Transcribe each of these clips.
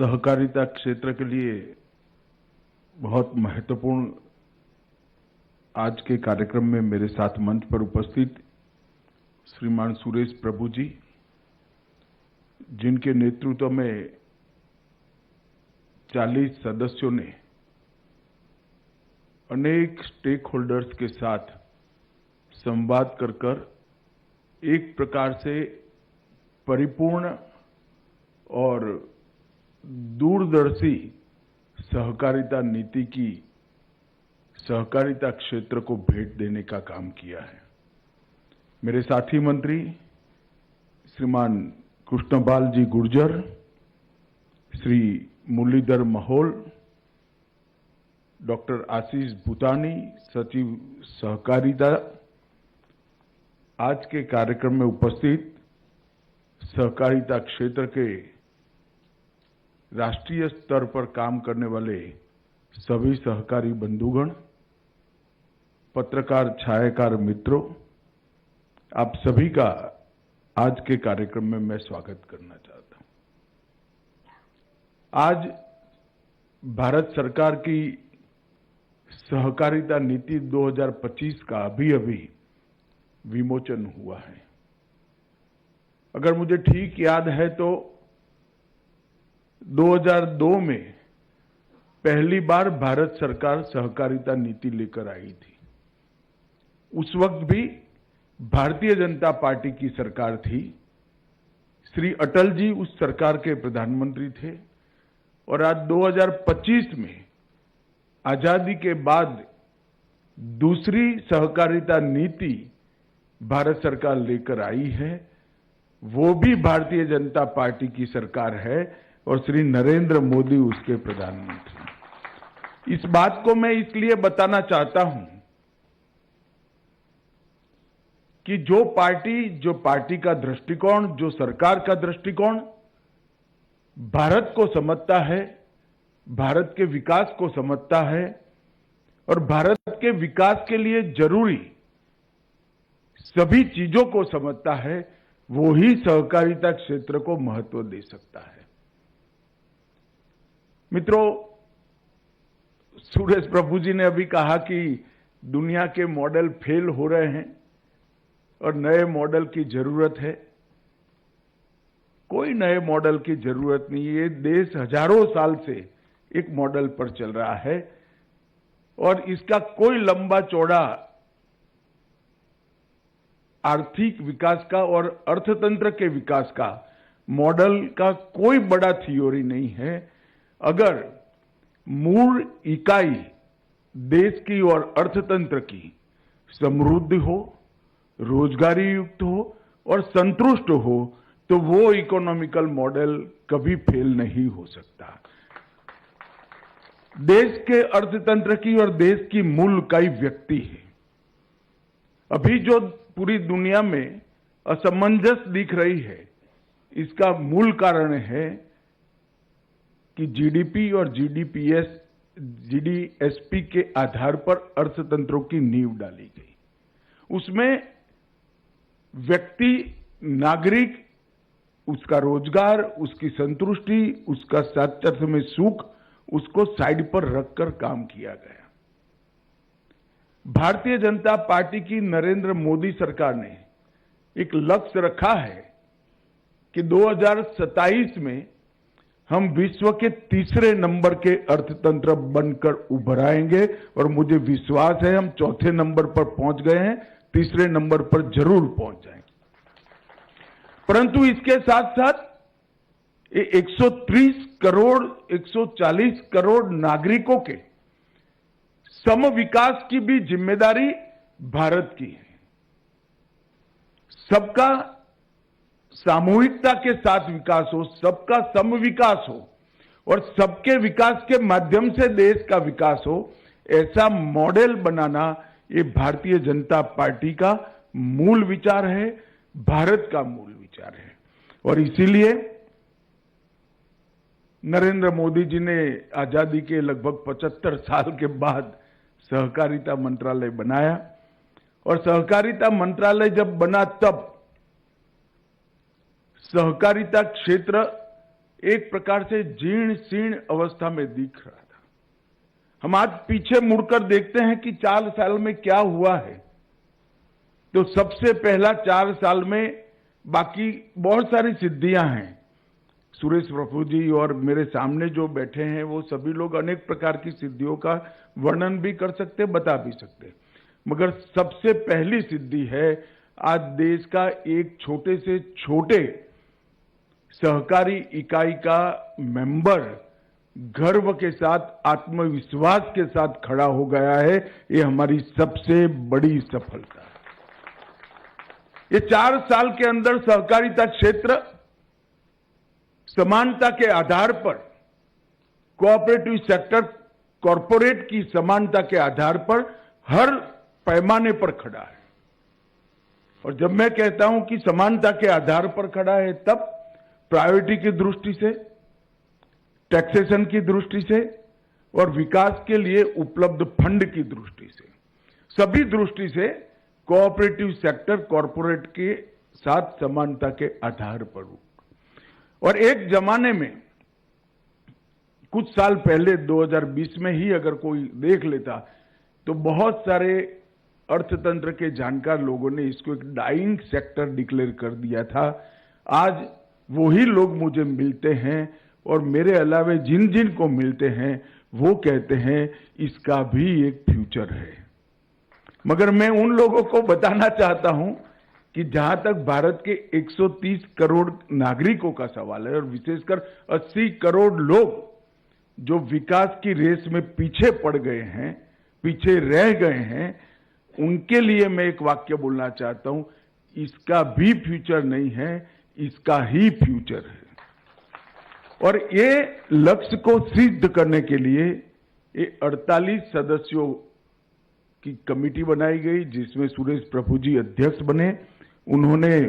सहकारिता क्षेत्र के लिए बहुत महत्वपूर्ण आज के कार्यक्रम में मेरे साथ मंच पर उपस्थित श्रीमान सुरेश प्रभु जी, जिनके नेतृत्व में 40 सदस्यों ने अनेक स्टेक होल्डर्स के साथ संवाद कर एक प्रकार से परिपूर्ण और दूरदर्शी सहकारिता नीति की सहकारिता क्षेत्र को भेंट देने का काम किया है। मेरे साथी मंत्री श्रीमान कृष्णपाल जी गुर्जर, श्री मुरलीधर महल, डॉक्टर आशीष भूतानी, सचिव सहकारिता, आज के कार्यक्रम में उपस्थित सहकारिता क्षेत्र के राष्ट्रीय स्तर पर काम करने वाले सभी सहकारी बंधुगण, पत्रकार छायाकार मित्रों, आप सभी का आज के कार्यक्रम में मैं स्वागत करना चाहता हूं। आज भारत सरकार की सहकारिता नीति 2025 का अभी विमोचन हुआ है। अगर मुझे ठीक याद है तो 2002 में पहली बार भारत सरकार सहकारिता नीति लेकर आई थी। उस वक्त भी भारतीय जनता पार्टी की सरकार थी। श्री अटल जी उस सरकार के प्रधानमंत्री थे और आज 2025 में आजादी के बाद दूसरी सहकारिता नीति भारत सरकार लेकर आई है। वो भी भारतीय जनता पार्टी की सरकार है और श्री नरेंद्र मोदी उसके प्रधानमंत्री। इस बात को मैं इसलिए बताना चाहता हूं कि जो पार्टी का दृष्टिकोण, जो सरकार का दृष्टिकोण भारत को समझता है, भारत के विकास को समझता है और भारत के विकास के लिए जरूरी सभी चीजों को समझता है, वो ही सहकारिता क्षेत्र को महत्व दे सकता है। मित्रों, सुरेश प्रभु जी ने अभी कहा कि दुनिया के मॉडल फेल हो रहे हैं और नए मॉडल की जरूरत है। कोई नए मॉडल की जरूरत नहीं है। ये देश हजारों साल से एक मॉडल पर चल रहा है और इसका कोई लंबा चौड़ा आर्थिक विकास का और अर्थतंत्र के विकास का मॉडल का कोई बड़ा थ्योरी नहीं है। अगर मूल इकाई देश की और अर्थतंत्र की समृद्धि हो, रोजगारी युक्त हो और संतुष्ट हो, तो वो इकोनॉमिकल मॉडल कभी फेल नहीं हो सकता। देश के अर्थतंत्र की और देश की मूल इकाई व्यक्ति है। अभी जो पूरी दुनिया में असमंजस दिख रही है, इसका मूल कारण है कि जीडीपी और जीडीएसपी के आधार पर अर्थतंत्रों की नींव डाली गई। उसमें व्यक्ति, नागरिक, उसका रोजगार, उसकी संतुष्टि, उसका साथ में सुख, उसको साइड पर रखकर काम किया गया। भारतीय जनता पार्टी की नरेंद्र मोदी सरकार ने एक लक्ष्य रखा है कि 2027 में हम विश्व के तीसरे नंबर के अर्थतंत्र बनकर उभर आएंगे और मुझे विश्वास है हम चौथे नंबर पर पहुंच गए हैं, तीसरे नंबर पर जरूर पहुंच जाएंगे। परंतु इसके साथ साथ 130 करोड़ 140 करोड़ नागरिकों के सम विकास की भी जिम्मेदारी भारत की है। सबका सामूहिकता के साथ विकास हो, सबका सम विकास हो और सबके विकास के माध्यम से देश का विकास हो, ऐसा मॉडल बनाना ये भारतीय जनता पार्टी का मूल विचार है, भारत का मूल विचार है। और इसीलिए नरेंद्र मोदी जी ने आजादी के लगभग 75 साल के बाद सहकारिता मंत्रालय बनाया और सहकारिता मंत्रालय जब बना तब सहकारिता क्षेत्र एक प्रकार से जीर्ण शीर्ण अवस्था में दिख रहा था। हम आज पीछे मुड़कर देखते हैं कि 4 साल में क्या हुआ है, तो सबसे पहला 4 साल में बाकी बहुत सारी सिद्धियां हैं। सुरेश प्रभु जी और मेरे सामने जो बैठे हैं वो सभी लोग अनेक प्रकार की सिद्धियों का वर्णन भी कर सकते, बता भी सकते, मगर सबसे पहली सिद्धि है आज देश का एक छोटे से छोटे सहकारी इकाई का मेंबर गर्व के साथ, आत्मविश्वास के साथ खड़ा हो गया है। ये हमारी सबसे बड़ी सफलता है। ये 4 साल के अंदर सहकारिता क्षेत्र समानता के आधार पर, कोऑपरेटिव सेक्टर कॉरपोरेट की समानता के आधार पर हर पैमाने पर खड़ा है। और जब मैं कहता हूं कि समानता के आधार पर खड़ा है, तब प्रायोरिटी की दृष्टि से, टैक्सेशन की दृष्टि से और विकास के लिए उपलब्ध फंड की दृष्टि से, सभी दृष्टि से कोऑपरेटिव सेक्टर कॉरपोरेट के साथ समानता के आधार पर। और एक जमाने में कुछ साल पहले 2020 में ही अगर कोई देख लेता तो बहुत सारे अर्थतंत्र के जानकार लोगों ने इसको एक डाइंग सेक्टर डिक्लेयर कर दिया था। आज वही लोग मुझे मिलते हैं और मेरे अलावे जिन जिन को मिलते हैं वो कहते हैं इसका भी एक फ्यूचर है। मगर मैं उन लोगों को बताना चाहता हूं कि जहां तक भारत के 130 करोड़ नागरिकों का सवाल है और विशेषकर 80 करोड़ लोग जो विकास की रेस में पीछे पड़ गए हैं, पीछे रह गए हैं, उनके लिए मैं एक वाक्य बोलना चाहता हूं, इसका भी फ्यूचर नहीं है, इसका ही फ्यूचर है। और ये लक्ष्य को सिद्ध करने के लिए ये 48 सदस्यों की कमेटी बनाई गई, जिसमें सुरेश प्रभु जी अध्यक्ष बने। उन्होंने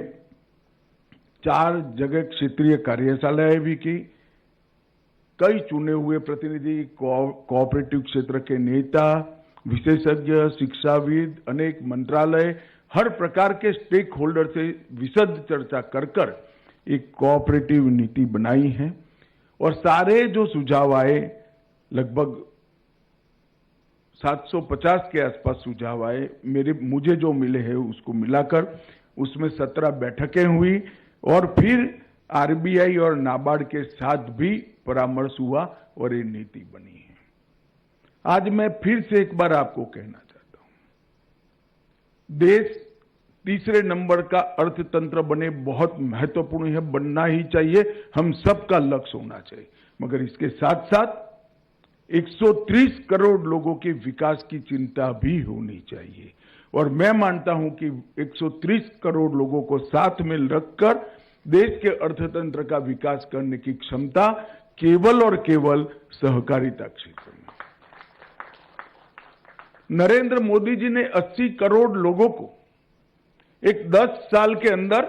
4 जगह क्षेत्रीय कार्यशालाएं भी की, कई चुने हुए प्रतिनिधि, कोऑपरेटिव क्षेत्र के नेता, विशेषज्ञ, शिक्षाविद, अनेक मंत्रालय, हर प्रकार के स्टेक होल्डर से विशद चर्चा कर एक कोऑपरेटिव नीति बनाई है। और सारे जो सुझाव आए, लगभग 750 के आसपास सुझाव आए, मुझे जो मिले हैं उसको मिलाकर उसमें 17 बैठकें हुई और फिर आरबीआई और नाबार्ड के साथ भी परामर्श हुआ और ये नीति बनी है। आज मैं फिर से एक बार आपको कहना चाहता हूं, देश तीसरे नंबर का अर्थतंत्र बने बहुत महत्वपूर्ण है, बनना ही चाहिए, हम सबका लक्ष्य होना चाहिए। मगर इसके साथ साथ 130 करोड़ लोगों के विकास की चिंता भी होनी चाहिए। और मैं मानता हूं कि 130 करोड़ लोगों को साथ में रखकर देश के अर्थतंत्र का विकास करने की क्षमता केवल और केवल सहकारिता क्षेत्र में। नरेंद्र मोदी जी ने 80 करोड़ लोगों को एक 10 साल के अंदर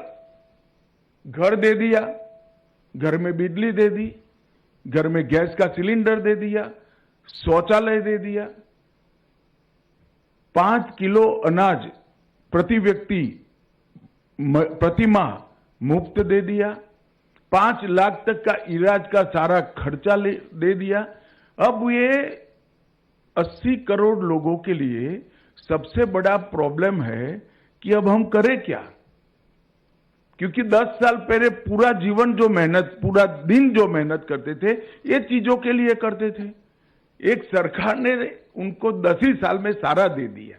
घर दे दिया, घर में बिजली दे दी, घर में गैस का सिलेंडर दे दिया, शौचालय दे दिया, 5 किलो अनाज प्रति व्यक्ति प्रति माह मुफ्त दे दिया, 5 लाख तक का इलाज का सारा खर्चा दे दिया। अब ये 80 करोड़ लोगों के लिए सबसे बड़ा प्रॉब्लम है कि अब हम करें क्या, क्योंकि 10 साल पहले पूरा जीवन जो मेहनत, पूरा दिन जो मेहनत करते थे, ये चीजों के लिए करते थे। एक सरकार ने उनको 10 ही साल में सारा दे दिया।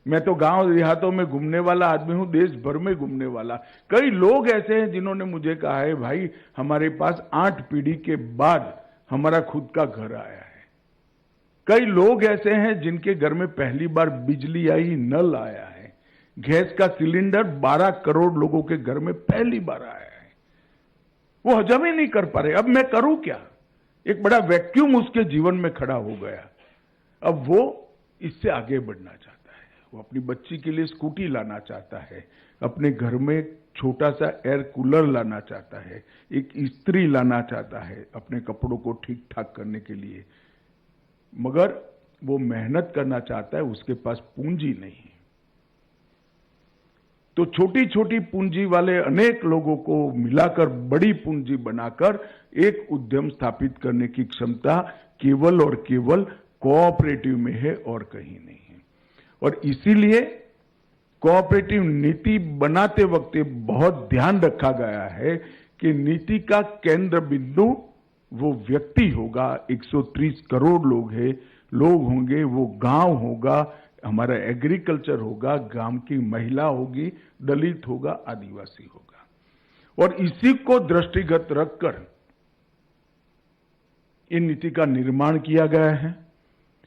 मैं तो गांव देहातों में घूमने वाला आदमी हूं, देश भर में घूमने वाला। कई लोग ऐसे हैं जिन्होंने मुझे कहा है, भाई हमारे पास 8 पीढ़ी के बाद हमारा खुद का घर आया है। कई लोग ऐसे हैं जिनके घर में पहली बार बिजली आई, नल आया है। गैस का सिलेंडर 12 करोड़ लोगों के घर में पहली बार आया है। वो हजम ही नहीं कर पा रहे। अब मैं करूं क्या? एक बड़ा वैक्यूम उसके जीवन में खड़ा हो गया। अब वो इससे आगे बढ़ना चाहता है। वो अपनी बच्ची के लिए स्कूटी लाना चाहता है, अपने घर में छोटा सा एयर कूलर लाना चाहता है, एक इस्त्री लाना चाहता है अपने कपड़ों को ठीक ठाक करने के लिए, मगर वो मेहनत करना चाहता है, उसके पास पूंजी नहीं है। तो छोटी छोटी पूंजी वाले अनेक लोगों को मिलाकर बड़ी पूंजी बनाकर एक उद्यम स्थापित करने की क्षमता केवल और केवल कोऑपरेटिव में है और कहीं नहीं है। और इसीलिए कोऑपरेटिव नीति बनाते वक्त बहुत ध्यान रखा गया है कि नीति का केंद्र बिंदु वो व्यक्ति होगा, 130 करोड़ लोग होंगे, वो गांव होगा, हमारा एग्रीकल्चर होगा, गांव की महिला होगी, दलित होगा, आदिवासी होगा। और इसी को दृष्टिगत रखकर इन नीति का निर्माण किया गया है।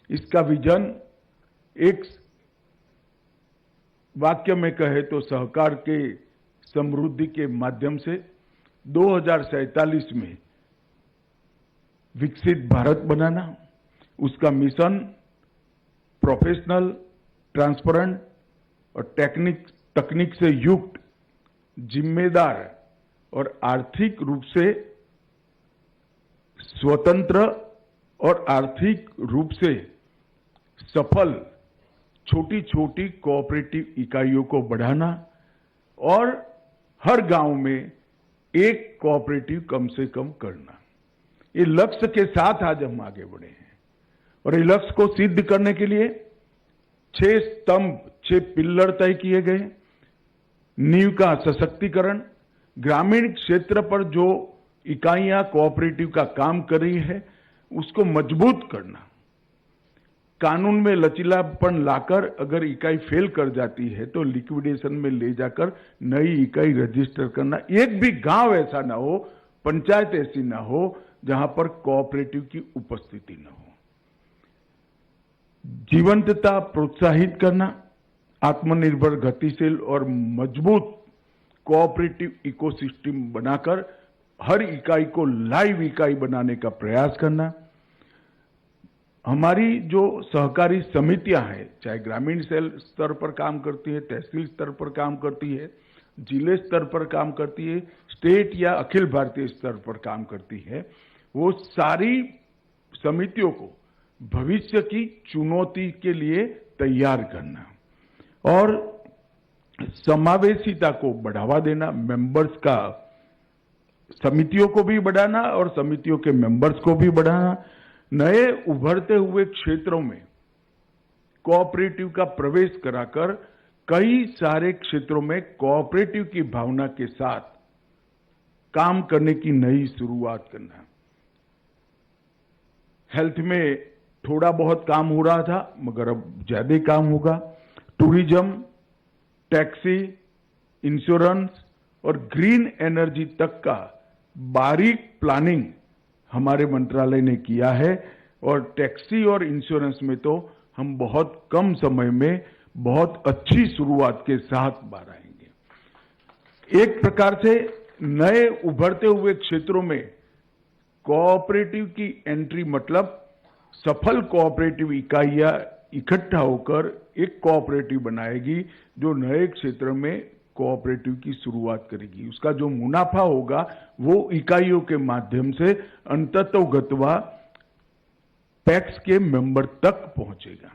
इसका विजन एक वाक्य में कहे तो सहकार के समृद्धि के माध्यम से 2047 में विकसित भारत बनाना, उसका मिशन प्रोफेशनल, ट्रांसपेरेंट और तकनीक से युक्त, जिम्मेदार और आर्थिक रूप से स्वतंत्र और आर्थिक रूप से सफल छोटी छोटी कोऑपरेटिव इकाइयों को बढ़ाना और हर गांव में एक कोऑपरेटिव कम से कम करना। ये लक्ष्य के साथ आज हम आगे बढ़े हैं और ये लक्ष्य को सिद्ध करने के लिए 6 स्तंभ, 6 पिल्लर तय किए गए। नींव का सशक्तिकरण, ग्रामीण क्षेत्र पर जो इकाइयां कोऑपरेटिव का काम कर रही है उसको मजबूत करना, कानून में लचीलापन लाकर अगर इकाई फेल कर जाती है तो लिक्विडेशन में ले जाकर नई इकाई रजिस्टर करना। एक भी गांव ऐसा ना हो, पंचायत ऐसी ना हो जहां पर कोऑपरेटिव की उपस्थिति न हो। जीवंतता प्रोत्साहित करना, आत्मनिर्भर, गतिशील और मजबूत कोऑपरेटिव इकोसिस्टम बनाकर हर इकाई को लाइव इकाई बनाने का प्रयास करना। हमारी जो सहकारी समितियां हैं, चाहे ग्रामीण स्तर पर काम करती है, तहसील स्तर पर काम करती है, जिले स्तर पर काम करती है, स्टेट या अखिल भारतीय स्तर पर काम करती है, वो सारी समितियों को भविष्य की चुनौती के लिए तैयार करना और समावेशिता को बढ़ावा देना, मेंबर्स का, समितियों को भी बढ़ाना और समितियों के मेंबर्स को भी बढ़ाना। नए उभरते हुए क्षेत्रों में कोऑपरेटिव का प्रवेश कराकर कई सारे क्षेत्रों में कोऑपरेटिव की भावना के साथ काम करने की नई शुरुआत करना। हेल्थ में थोड़ा बहुत काम हो रहा था मगर अब ज्यादा काम होगा। टूरिज्म, टैक्सी, इंश्योरेंस और ग्रीन एनर्जी तक का बारीक प्लानिंग हमारे मंत्रालय ने किया है और टैक्सी और इंश्योरेंस में तो हम बहुत कम समय में बहुत अच्छी शुरुआत के साथ बाहर आएंगे। एक प्रकार से नए उभरते हुए क्षेत्रों में कोऑपरेटिव की एंट्री मतलब सफल कोऑपरेटिव इकाइयां इकट्ठा होकर एक कोऑपरेटिव बनाएगी जो नए क्षेत्र में कोऑपरेटिव की शुरुआत करेगी। उसका जो मुनाफा होगा वो इकाइयों के माध्यम से अंततोगत्वा पैक्स के मेंबर तक पहुंचेगा।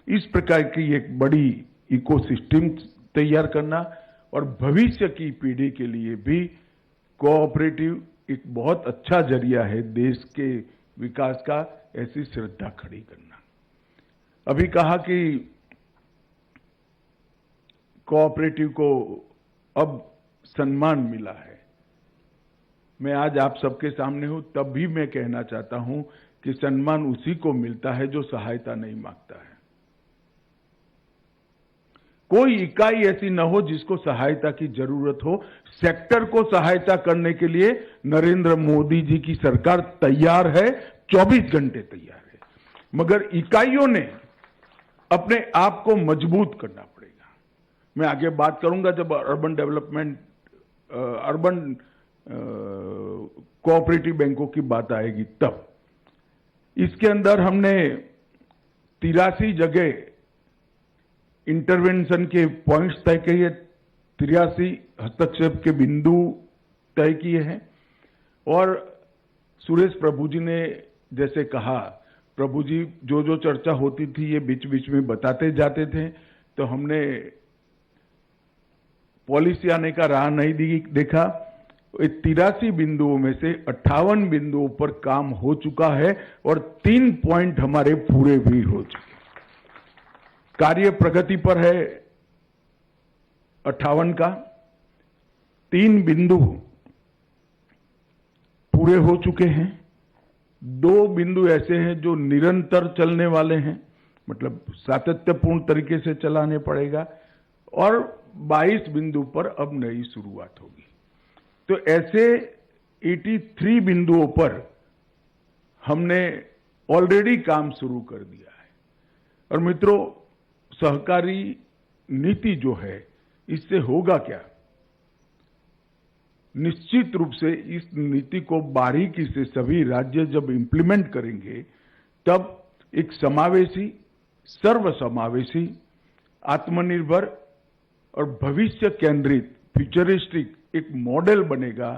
इस प्रकार की एक बड़ी इकोसिस्टम तैयार करना और भविष्य की पीढ़ी के लिए भी कोऑपरेटिव एक बहुत अच्छा जरिया है देश के विकास का, ऐसी श्रद्धा खड़ी करना। अभी कहा कि कोऑपरेटिव को अब सम्मान मिला है। मैं आज आप सबके सामने हूं तब भी मैं कहना चाहता हूं कि सम्मान उसी को मिलता है जो सहायता नहीं मांगता है। कोई इकाई ऐसी न हो जिसको सहायता की जरूरत हो। सेक्टर को सहायता करने के लिए नरेंद्र मोदी जी की सरकार तैयार है, 24 घंटे तैयार है, मगर इकाइयों ने अपने आप को मजबूत करना पड़ेगा। मैं आगे बात करूंगा जब अर्बन डेवलपमेंट, अर्बन कोऑपरेटिव बैंकों की बात आएगी तब। इसके अंदर हमने 83 जगह इंटरवेंशन के पॉइंट्स तय किए, 83 हस्तक्षेप के बिंदु तय किए हैं। और सुरेश प्रभु जी ने जैसे कहा, प्रभु जी जो जो चर्चा होती थी ये बीच बीच में बताते जाते थे, तो हमने पॉलिसी आने का राह नहीं देखा। 83 बिंदुओं में से 58 बिंदुओं पर काम हो चुका है और 3 पॉइंट हमारे पूरे भी हो चुके। कार्य प्रगति पर है 58 का, 3 बिंदु पूरे हो चुके हैं, 2 बिंदु ऐसे हैं जो निरंतर चलने वाले हैं, मतलब सातत्यपूर्ण तरीके से चलाने पड़ेगा, और 22 बिंदु पर अब नई शुरुआत होगी। तो ऐसे 83 बिंदुओं पर हमने ऑलरेडी काम शुरू कर दिया है। और मित्रों, सहकारी नीति जो है, इससे होगा क्या? निश्चित रूप से इस नीति को बारीकी से सभी राज्य जब इंप्लीमेंट करेंगे, तब एक समावेशी, सर्वसमावेशी, आत्मनिर्भर और भविष्य केंद्रित, फ्यूचरिस्टिक एक मॉडल बनेगा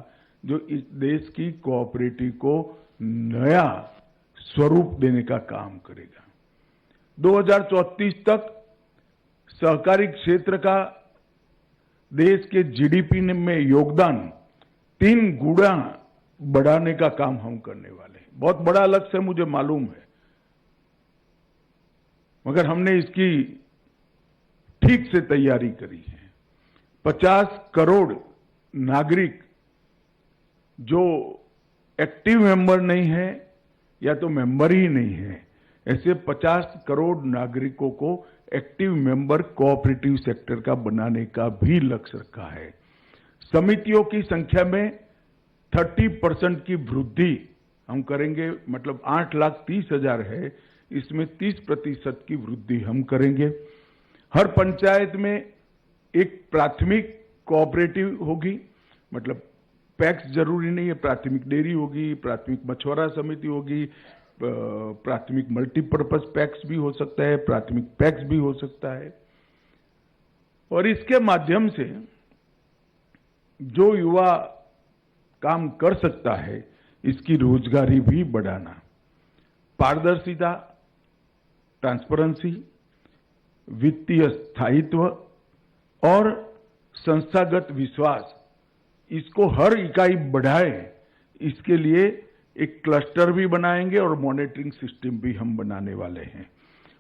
जो इस देश की कोऑपरेटिव को नया स्वरूप देने का काम करेगा। 2034 तक सहकारी क्षेत्र का देश के जीडीपी में योगदान 3 गुना बढ़ाने का काम हम करने वाले हैं। बहुत बड़ा लक्ष्य है, मुझे मालूम है, मगर हमने इसकी ठीक से तैयारी करी है। 50 करोड़ नागरिक जो एक्टिव मेंबर नहीं है या तो मेंबर ही नहीं है, ऐसे 50 करोड़ नागरिकों को एक्टिव मेंबर कोऑपरेटिव सेक्टर का बनाने का भी लक्ष्य रखा है। समितियों की संख्या में 30% की वृद्धि हम करेंगे, मतलब 8,30,000 है, इसमें 30% की वृद्धि हम करेंगे। हर पंचायत में एक प्राथमिक कोऑपरेटिव होगी, मतलब पैक्स जरूरी नहीं है, प्राथमिक डेयरी होगी, प्राथमिक मछुआरा समिति होगी, प्राथमिक मल्टीपर्पज पैक्स भी हो सकता है, प्राथमिक पैक्स भी हो सकता है। और इसके माध्यम से जो युवा काम कर सकता है, इसकी रोजगारी भी बढ़ाना। पारदर्शिता, ट्रांसपेरेंसी, वित्तीय स्थायित्व और संस्थागत विश्वास, इसको हर इकाई बढ़ाए, इसके लिए एक क्लस्टर भी बनाएंगे और मॉनिटरिंग सिस्टम भी हम बनाने वाले हैं।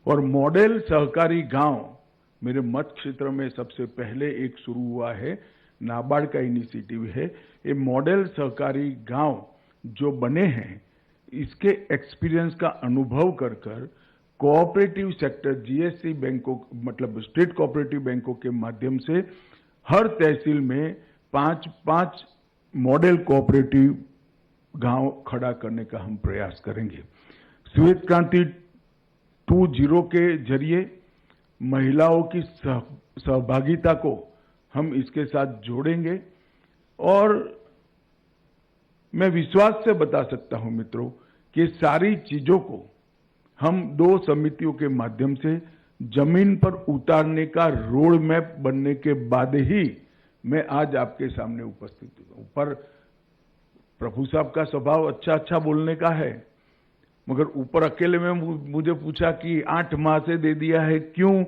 और मॉडल सहकारी गांव मेरे मत क्षेत्र में सबसे पहले एक शुरू हुआ है, नाबार्ड का इनिशिएटिव है। ये मॉडल सहकारी गांव जो बने हैं, इसके एक्सपीरियंस का अनुभव कर कोऑपरेटिव सेक्टर, जीएससी बैंकों, मतलब स्टेट कोऑपरेटिव बैंकों के माध्यम से हर तहसील में 5-5 मॉडल कोऑपरेटिव गांव खड़ा करने का हम प्रयास करेंगे। श्वेत क्रांति 2.0 के जरिए महिलाओं की सहभागिता को हम इसके साथ जोड़ेंगे। और मैं विश्वास से बता सकता हूं मित्रों कि सारी चीजों को हम 2 समितियों के माध्यम से जमीन पर उतारने का रोड मैप बनने के बाद ही मैं आज आपके सामने उपस्थित हूं। पर प्रभु साहब का स्वभाव अच्छा बोलने का है, मगर ऊपर अकेले में मुझे पूछा कि 8 माह से दे दिया है, क्यों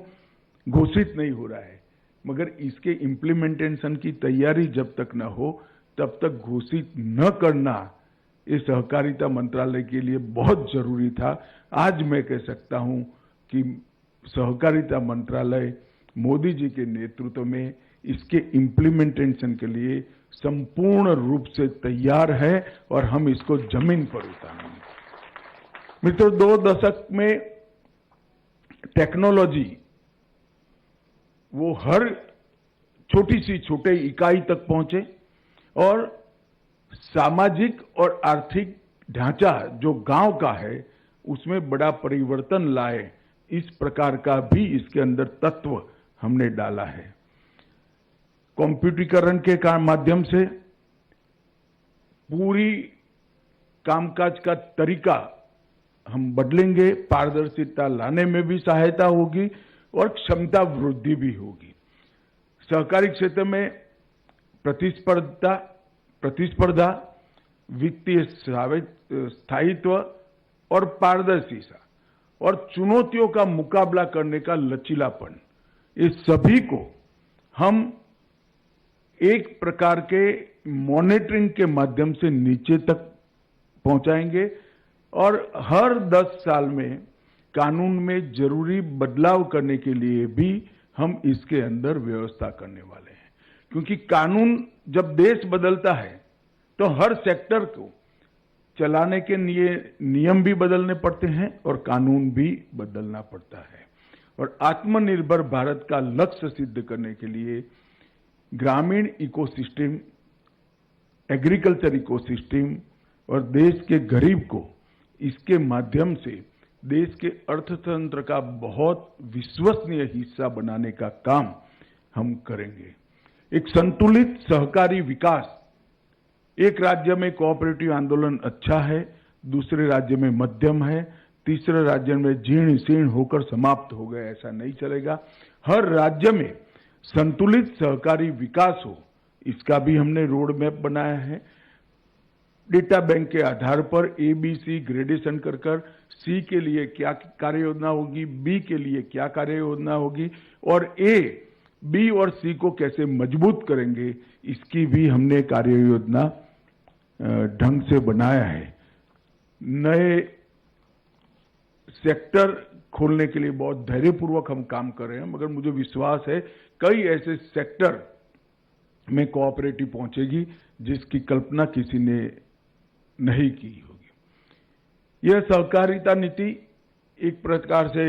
घोषित नहीं हो रहा है? मगर इसके इम्प्लीमेंटेशन की तैयारी जब तक न हो, तब तक घोषित न करना ये सहकारिता मंत्रालय के लिए बहुत जरूरी था। आज मैं कह सकता हूं कि सहकारिता मंत्रालय मोदी जी के नेतृत्व में इसके इम्प्लीमेंटेशन के लिए संपूर्ण रूप से तैयार है और हम इसको जमीन पर उतारेंगे। मित्रों, 2 दशक में टेक्नोलॉजी वो हर छोटी सी छोटे इकाई तक पहुंचे और सामाजिक और आर्थिक ढांचा जो गांव का है उसमें बड़ा परिवर्तन लाए, इस प्रकार का भी इसके अंदर तत्व हमने डाला है। कंप्यूटरीकरण के माध्यम से पूरी कामकाज का तरीका हम बदलेंगे, पारदर्शिता लाने में भी सहायता होगी और क्षमता वृद्धि भी होगी। सहकारी क्षेत्र में प्रतिस्पर्धा, वित्तीय स्थायित्व और पारदर्शिता और चुनौतियों का मुकाबला करने का लचीलापन, इस सभी को हम एक प्रकार के मॉनिटरिंग के माध्यम से नीचे तक पहुंचाएंगे और हर 10 साल में कानून में जरूरी बदलाव करने के लिए भी हम इसके अंदर व्यवस्था करने वाले हैं। क्योंकि कानून जब देश बदलता है तो हर सेक्टर को चलाने के लिए नियम भी बदलने पड़ते हैं और कानून भी बदलना पड़ता है। और आत्मनिर्भर भारत का लक्ष्य सिद्ध करने के लिए ग्रामीण इकोसिस्टम, एग्रीकल्चर इकोसिस्टम और देश के गरीब को इसके माध्यम से देश के अर्थतंत्र का बहुत विश्वसनीय हिस्सा बनाने का काम हम करेंगे। एक संतुलित सहकारी विकास, एक राज्य में कोऑपरेटिव आंदोलन अच्छा है, दूसरे राज्य में मध्यम है, तीसरे राज्य में जीर्ण शीर्ण होकर समाप्त हो गए, ऐसा नहीं चलेगा। हर राज्य में संतुलित सहकारी विकास हो, इसका भी हमने रोड मैप बनाया है। डेटा बैंक के आधार पर ABC ग्रेडेशन कर C के लिए क्या कार्य योजना होगी, B के लिए क्या कार्य योजना होगी और A, B और C को कैसे मजबूत करेंगे, इसकी भी हमने कार्य योजना ढंग से बनाया है। नए सेक्टर खोलने के लिए बहुत धैर्यपूर्वक हम काम कर रहे हैं, मगर मुझे विश्वास है कई ऐसे सेक्टर में कोऑपरेटिव पहुंचेगी जिसकी कल्पना किसी ने नहीं की होगी। यह सहकारिता नीति एक प्रकार से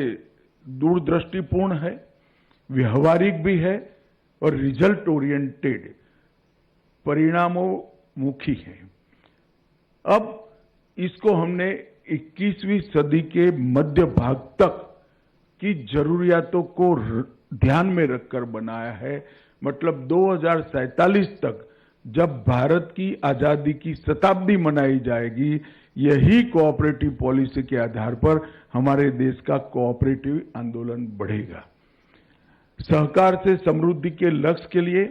दूरदृष्टिपूर्ण है, व्यवहारिक भी है और रिजल्ट ओरिएंटेड, परिणामोन्मुखी है। अब इसको हमने 21वीं सदी के मध्य भाग तक की जरूरियातों को ध्यान में रखकर बनाया है। मतलब 2047 तक जब भारत की आजादी की शताब्दी मनाई जाएगी, यही कोऑपरेटिव पॉलिसी के आधार पर हमारे देश का कोऑपरेटिव आंदोलन बढ़ेगा। सहकार से समृद्धि के लक्ष्य के लिए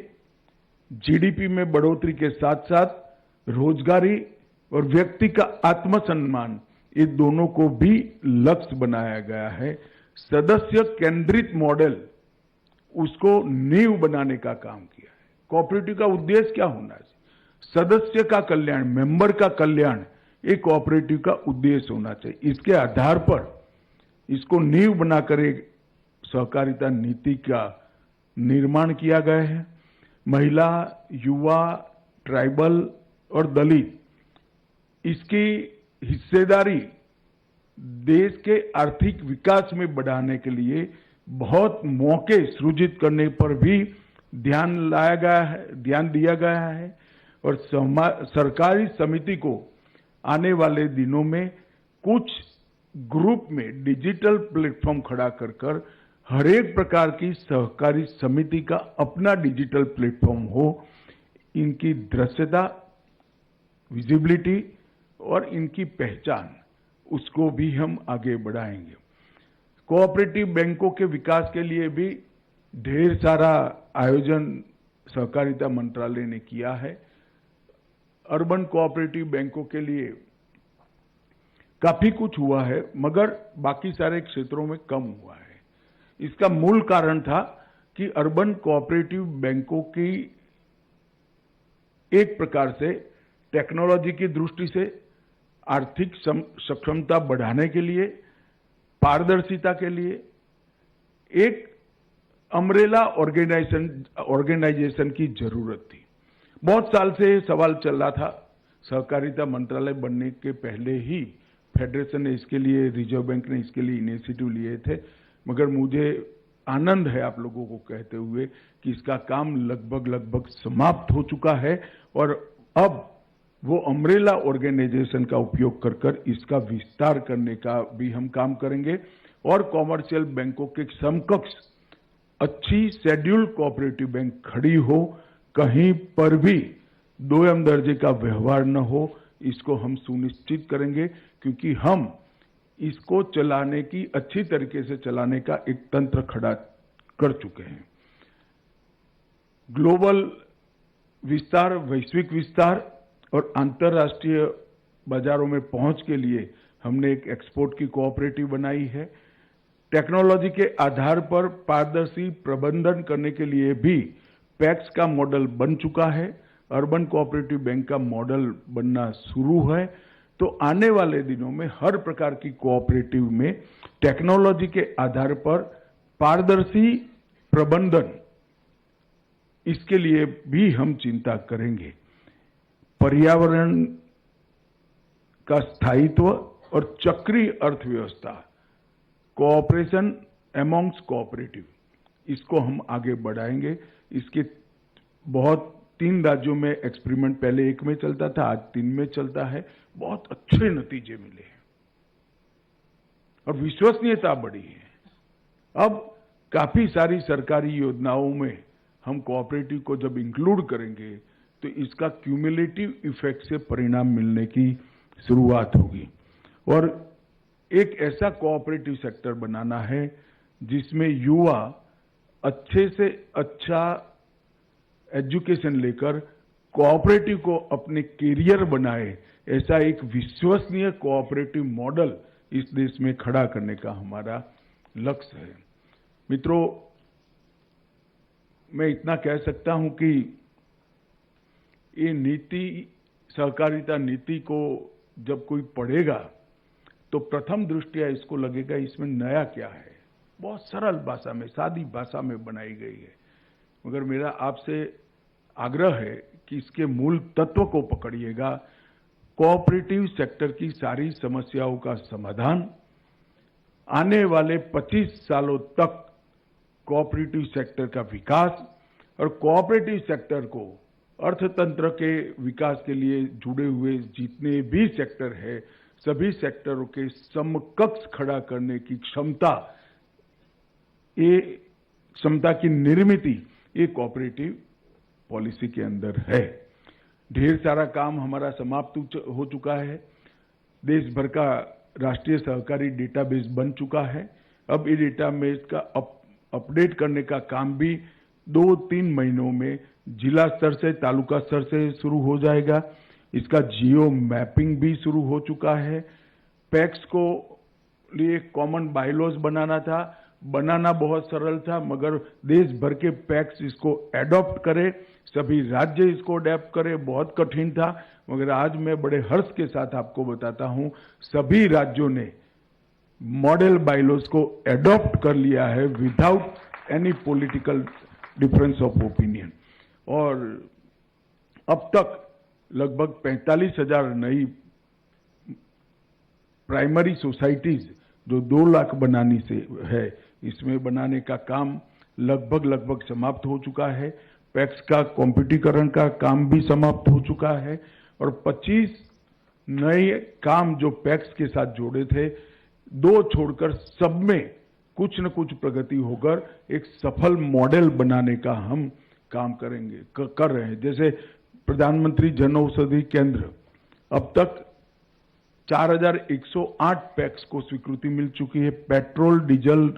GDP में बढ़ोतरी के साथ साथ रोजगारी और व्यक्ति का आत्मसम्मान, ये दोनों को भी लक्ष्य बनाया गया है। सदस्य केंद्रित मॉडल, उसको नींव बनाने का काम किया है। कोऑपरेटिव का उद्देश्य क्या होना है? सदस्य का कल्याण, मेंबर का कल्याण, एक कोऑपरेटिव का उद्देश्य होना चाहिए। इसके आधार पर इसको नींव बनाकर एक सहकारिता नीति का निर्माण किया गया है। महिला, युवा, ट्राइबल और दलित, इसकी हिस्सेदारी देश के आर्थिक विकास में बढ़ाने के लिए बहुत मौके सृजित करने पर भी ध्यान दिया गया है। और सरकारी समिति को आने वाले दिनों में कुछ ग्रुप में डिजिटल प्लेटफॉर्म खड़ा कर हर एक प्रकार की सहकारी समिति का अपना डिजिटल प्लेटफॉर्म हो। इनकी दृश्यता, विजिबिलिटी और इनकी पहचान, उसको भी हम आगे बढ़ाएंगे। कोऑपरेटिव बैंकों के विकास के लिए भी ढेर सारा आयोजन सहकारिता मंत्रालय ने किया है। अर्बन कोऑपरेटिव बैंकों के लिए काफी कुछ हुआ है, मगर बाकी सारे क्षेत्रों में कम हुआ है। इसका मूल कारण था कि अर्बन कोऑपरेटिव बैंकों की एक प्रकार से टेक्नोलॉजी की दृष्टि से, आर्थिक सक्षमता बढ़ाने के लिए, पारदर्शिता के लिए एक अम्ब्रेला ऑर्गेनाइजेशन की जरूरत थी। बहुत साल से सवाल चल रहा था। सहकारिता मंत्रालय बनने के पहले ही फेडरेशन ने इसके लिए, रिजर्व बैंक ने इसके लिए इनिशिएटिव लिए थे, मगर मुझे आनंद है आप लोगों को कहते हुए कि इसका काम लगभग समाप्त हो चुका है और अब वो अम्ब्रेला ऑर्गेनाइजेशन का उपयोग कर इसका विस्तार करने का भी हम काम करेंगे और कॉमर्शियल बैंकों के समकक्ष अच्छी शेड्यूल्ड कोऑपरेटिव बैंक खड़ी हो, कहीं पर भी दोयम दर्जे का व्यवहार न हो, इसको हम सुनिश्चित करेंगे। क्योंकि हम इसको चलाने की, अच्छी तरीके से चलाने का एक तंत्र खड़ा कर चुके हैं। ग्लोबल विस्तार, वैश्विक विस्तार और अंतर्राष्ट्रीय बाजारों में पहुंच के लिए हमने एक एक्सपोर्ट की कोऑपरेटिव बनाई है। टेक्नोलॉजी के आधार पर पारदर्शी प्रबंधन करने के लिए भी पैक्स का मॉडल बन चुका है, अर्बन कोऑपरेटिव बैंक का मॉडल बनना शुरू है। तो आने वाले दिनों में हर प्रकार की कोऑपरेटिव में टेक्नोलॉजी के आधार पर पारदर्शी प्रबंधन, इसके लिए भी हम चिंता करेंगे। पर्यावरण का स्थायित्व और चक्रीय अर्थव्यवस्था, कोऑपरेशन अमॉन्ग्स कोऑपरेटिव, इसको हम आगे बढ़ाएंगे। इसके बहुत 3 राज्यों में एक्सपेरिमेंट पहले 1 में चलता था, आज 3 में चलता है। बहुत अच्छे नतीजे मिले हैं और विश्वसनीयता बढ़ी है। अब काफी सारी सरकारी योजनाओं में हम कोऑपरेटिव को जब इंक्लूड करेंगे तो इसका क्यूमुलेटिव इफेक्ट से परिणाम मिलने की शुरुआत होगी। और एक ऐसा कोऑपरेटिव सेक्टर बनाना है जिसमें युवा अच्छे से अच्छा एजुकेशन लेकर कोऑपरेटिव को अपने कैरियर बनाए, ऐसा एक विश्वसनीय कोऑपरेटिव मॉडल इस देश में खड़ा करने का हमारा लक्ष्य है। मित्रों, मैं इतना कह सकता हूं कि ये नीति, सहकारिता नीति को जब कोई पढ़ेगा तो प्रथम दृष्टया इसको लगेगा इसमें नया क्या है। बहुत सरल भाषा में, सादी भाषा में बनाई गई है, मगर मेरा आपसे आग्रह है कि इसके मूल तत्व को पकड़िएगा। कोऑपरेटिव सेक्टर की सारी समस्याओं का समाधान, आने वाले 25 सालों तक कोऑपरेटिव सेक्टर का विकास और कोऑपरेटिव सेक्टर को अर्थतंत्र के विकास के लिए जुड़े हुए जितने भी सेक्टर है, सभी सेक्टरों के समकक्ष खड़ा करने की क्षमता, ये क्षमता की निर्मित ये कोऑपरेटिव पॉलिसी के अंदर है। ढेर सारा काम हमारा समाप्त हो चुका है। देश भर का राष्ट्रीय सहकारी डेटाबेस बन चुका है। अब ये डेटाबेस का अपडेट करने का काम भी 2-3 महीनों में जिला स्तर से, तालुका स्तर से शुरू हो जाएगा। इसका जियो मैपिंग भी शुरू हो चुका है। पैक्स को लिए कॉमन बायलॉज बनाना बहुत सरल था, मगर देश भर के पैक्स इसको एडॉप्ट करे, सभी राज्य इसको अडेप्ट करे, बहुत कठिन था। मगर आज मैं बड़े हर्ष के साथ आपको बताता हूं, सभी राज्यों ने मॉडल बायलॉज को एडॉप्ट कर लिया है without any political difference of opinion. और अब तक लगभग 45,000 नई प्राइमरी सोसाइटीज जो 2 लाख बनानी से है, इसमें बनाने का काम लगभग समाप्त हो चुका है। पैक्स का कॉम्पिटिकरण का काम भी समाप्त हो चुका है और 25 नए काम जो पैक्स के साथ जोड़े थे, 2 छोड़कर सब में कुछ न कुछ प्रगति होकर एक सफल मॉडल बनाने का हम काम कर रहे हैं। जैसे प्रधानमंत्री जन औषधि केंद्र, अब तक 4,108 पैक्स को स्वीकृति मिल चुकी है। पेट्रोल डीजल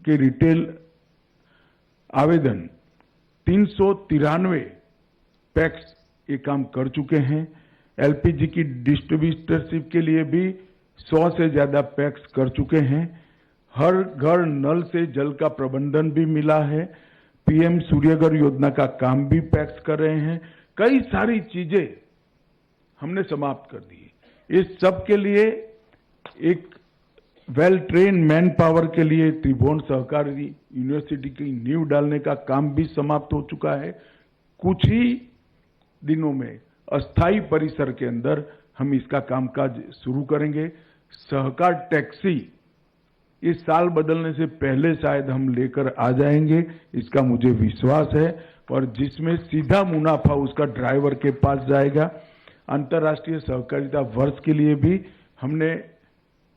के रिटेल आवेदन 393 पैक्स ये काम कर चुके हैं। एलपीजी की डिस्ट्रीब्यूटरशिप के लिए भी 100 से ज्यादा पैक्स कर चुके हैं। हर घर नल से जल का प्रबंधन भी मिला है। पीएम सूर्यघर योजना का काम भी पैक्स कर रहे हैं। कई सारी चीजें हमने समाप्त कर दी। इस सब के लिए एक वेल ट्रेन मैन पावर के लिए त्रिभुवन सहकारी यूनिवर्सिटी की नींव डालने का काम भी समाप्त हो चुका है। कुछ ही दिनों में अस्थायी परिसर के अंदर हम इसका कामकाज शुरू करेंगे। सहकार टैक्सी इस साल बदलने से पहले शायद हम लेकर आ जाएंगे, इसका मुझे विश्वास है। और जिसमें सीधा मुनाफा उसका ड्राइवर के पास जाएगा। अंतर्राष्ट्रीय सहकारिता वर्ष के लिए भी हमने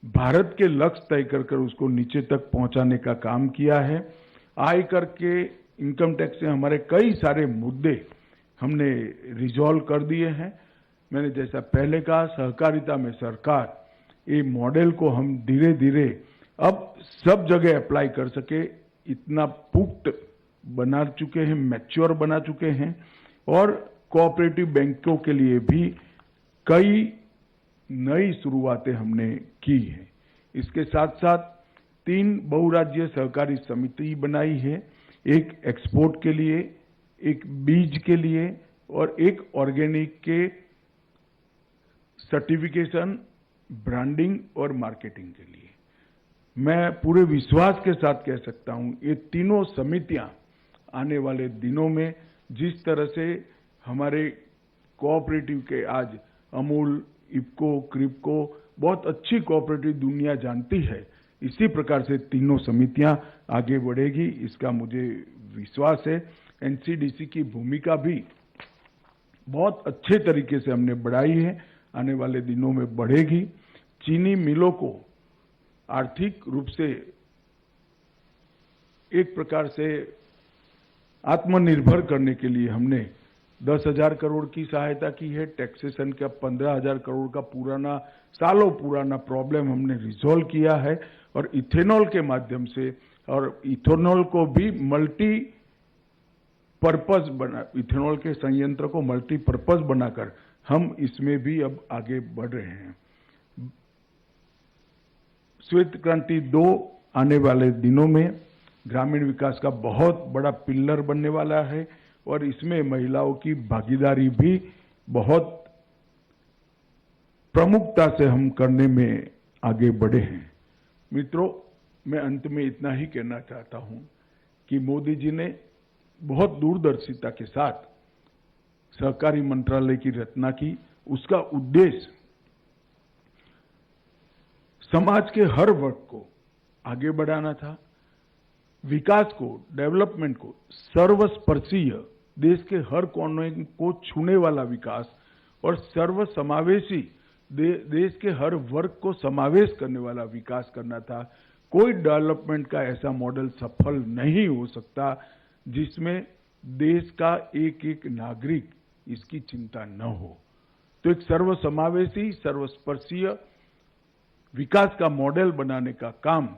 भारत के लक्ष्य तय कर उसको नीचे तक पहुंचाने का काम किया है। आयकर के इनकम टैक्स से हमारे कई सारे मुद्दे हमने रिजॉल्व कर दिए हैं। मैंने जैसा पहले कहा, सहकारिता में सरकार, ये मॉडल को हम धीरे धीरे अब सब जगह अप्लाई कर सके, इतना पुख्त बना चुके हैं, मैच्योर बना चुके हैं। और कोऑपरेटिव बैंकों के लिए भी कई नई शुरुआतें हमने की हैं। इसके साथ साथ 3 बहुराज्यीय सहकारी समिति बनाई है, एक एक्सपोर्ट के लिए, एक बीज के लिए और एक ऑर्गेनिक के सर्टिफिकेशन, ब्रांडिंग और मार्केटिंग के लिए। मैं पूरे विश्वास के साथ कह सकता हूं, ये तीनों समितियां आने वाले दिनों में जिस तरह से हमारे कोऑपरेटिव के आज अमूल, इफको, क्रिप्को बहुत अच्छी कोऑपरेटिव दुनिया जानती है, इसी प्रकार से तीनों समितियां आगे बढ़ेगी, इसका मुझे विश्वास है। एनसीडीसी की भूमिका भी बहुत अच्छे तरीके से हमने बढ़ाई है, आने वाले दिनों में बढ़ेगी। चीनी मिलों को आर्थिक रूप से एक प्रकार से आत्मनिर्भर करने के लिए हमने 10,000 करोड़ की सहायता की है। टैक्सेशन का 15,000 करोड़ का पुराना, सालों पुराना प्रॉब्लम हमने रिजॉल्व किया है और इथेनॉल के माध्यम से, और इथेनॉल को भी मल्टीपर्पज बना, इथेनॉल के संयंत्र को मल्टीपर्पज बनाकर हम इसमें भी अब आगे बढ़ रहे हैं। श्वेत क्रांति 2 आने वाले दिनों में ग्रामीण विकास का बहुत बड़ा पिलर बनने वाला है और इसमें महिलाओं की भागीदारी भी बहुत प्रमुखता से हम करने में आगे बढ़े हैं। मित्रों, मैं अंत में इतना ही कहना चाहता हूं कि मोदी जी ने बहुत दूरदर्शिता के साथ सहकारी मंत्रालय की रचना की। उसका उद्देश्य समाज के हर वर्ग को आगे बढ़ाना था, विकास को, डेवलपमेंट को सर्वस्पर्शीय, देश के हर कोने को छूने वाला विकास और सर्वसमावेशी, देश के हर वर्ग को समावेश करने वाला विकास करना था। कोई डेवलपमेंट का ऐसा मॉडल सफल नहीं हो सकता जिसमें देश का एक एक नागरिक इसकी चिंता न हो। तो एक सर्वसमावेशी, सर्वस्पर्शीय विकास का मॉडल बनाने का काम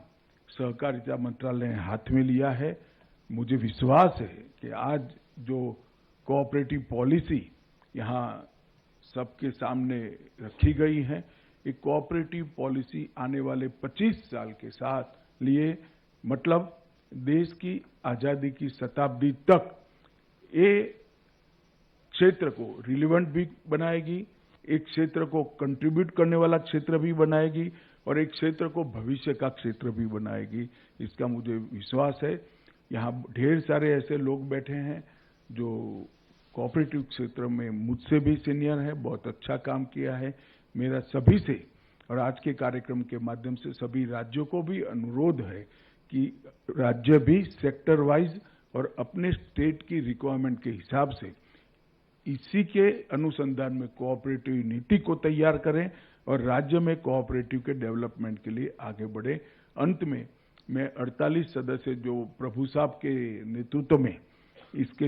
सहकारिता मंत्रालय ने हाथ में लिया है। मुझे विश्वास है कि आज जो कोऑपरेटिव पॉलिसी यहाँ सबके सामने रखी गई है, एक कोऑपरेटिव पॉलिसी आने वाले 25 साल के साथ लिए, मतलब देश की आजादी की शताब्दी तक ये क्षेत्र को रिलेवेंट भी बनाएगी, एक क्षेत्र को कंट्रीब्यूट करने वाला क्षेत्र भी बनाएगी और एक क्षेत्र को भविष्य का क्षेत्र भी बनाएगी। इसका मुझे विश्वास है। यहाँ ढेर सारे ऐसे लोग बैठे हैं जो कोऑपरेटिव क्षेत्र में मुझसे भी सीनियर है, बहुत अच्छा काम किया है। मेरा सभी से और आज के कार्यक्रम के माध्यम से सभी राज्यों को भी अनुरोध है कि राज्य भी सेक्टर वाइज और अपने स्टेट की रिक्वायरमेंट के हिसाब से इसी के अनुसंधान में कोऑपरेटिव नीति को तैयार करें और राज्य में कोऑपरेटिव के डेवलपमेंट के लिए आगे बढ़े। अंत में मैं 48 सदस्य जो प्रभु साहब के नेतृत्व में इसके